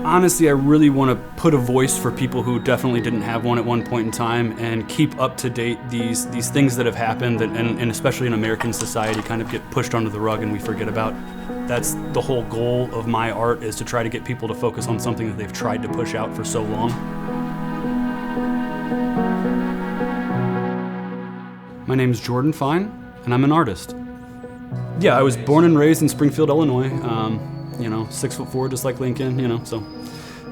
Honestly, I really want to put a voice for people who definitely didn't have one at one point in time and keep up to date these things that have happened and especially in American society kind of get pushed under the rug and we forget about. That's the whole goal of my art, is to try to get people to focus on something that they've tried to push out for so long. My name's Jordan Fein, and I'm an artist. Yeah, I was born and raised in Springfield, Illinois. 6'4", just like Lincoln, so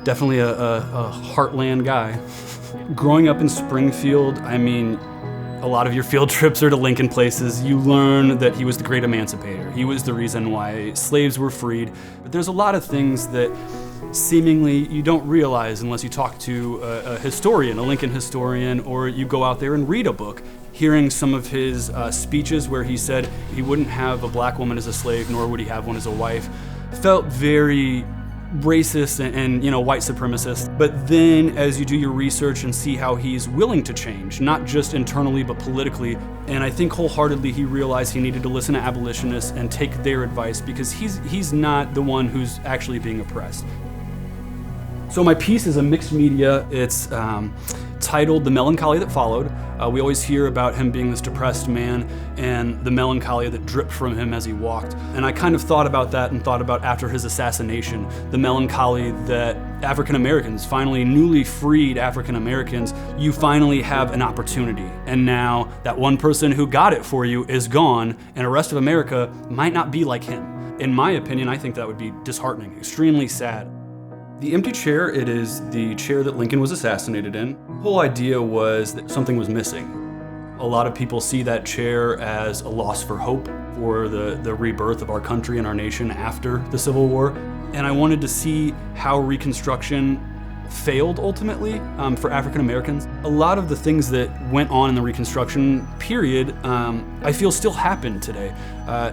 definitely a heartland guy. Growing up in Springfield, a lot of your field trips are to Lincoln places. You learn that he was the great emancipator. He was the reason why slaves were freed. But there's a lot of things that seemingly you don't realize unless you talk to a historian, a Lincoln historian, or you go out there and read a book. Hearing some of his speeches where he said he wouldn't have a black woman as a slave, nor would he have one as a wife, felt very racist and white supremacist. But then as you do your research and see how he's willing to change, not just internally but politically, and I think wholeheartedly he realized he needed to listen to abolitionists and take their advice because he's not the one who's actually being oppressed. So my piece is a mixed media. It's titled The Melancholy That Followed. We always hear about him being this depressed man and the melancholy that dripped from him as he walked. And I kind of thought about that and thought about after his assassination, the melancholy that African Americans, finally newly freed African Americans, you finally have an opportunity. And now that one person who got it for you is gone, and the rest of America might not be like him. In my opinion, I think that would be disheartening, extremely sad. The empty chair, it is the chair that Lincoln was assassinated in. The whole idea was that something was missing. A lot of people see that chair as a loss for hope for the rebirth of our country and our nation after the Civil War. And I wanted to see how Reconstruction failed ultimately for African Americans. A lot of the things that went on in the Reconstruction period, I feel still happen today.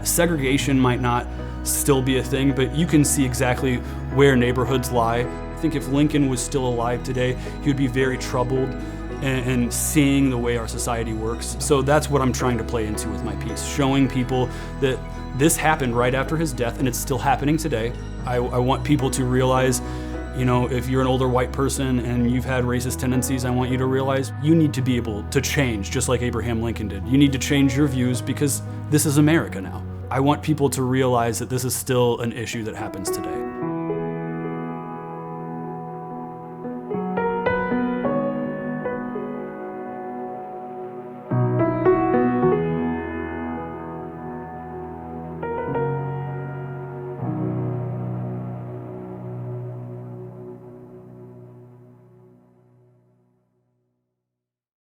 Segregation might not still be a thing, but you can see exactly where neighborhoods lie. I think if Lincoln was still alive today, he would be very troubled and seeing the way our society works. So that's what I'm trying to play into with my piece, showing people that this happened right after his death and it's still happening today. I want people to realize, if you're an older white person and you've had racist tendencies, I want you to realize you need to be able to change just like Abraham Lincoln did. You need to change your views because this is America now. I want people to realize that this is still an issue that happens today.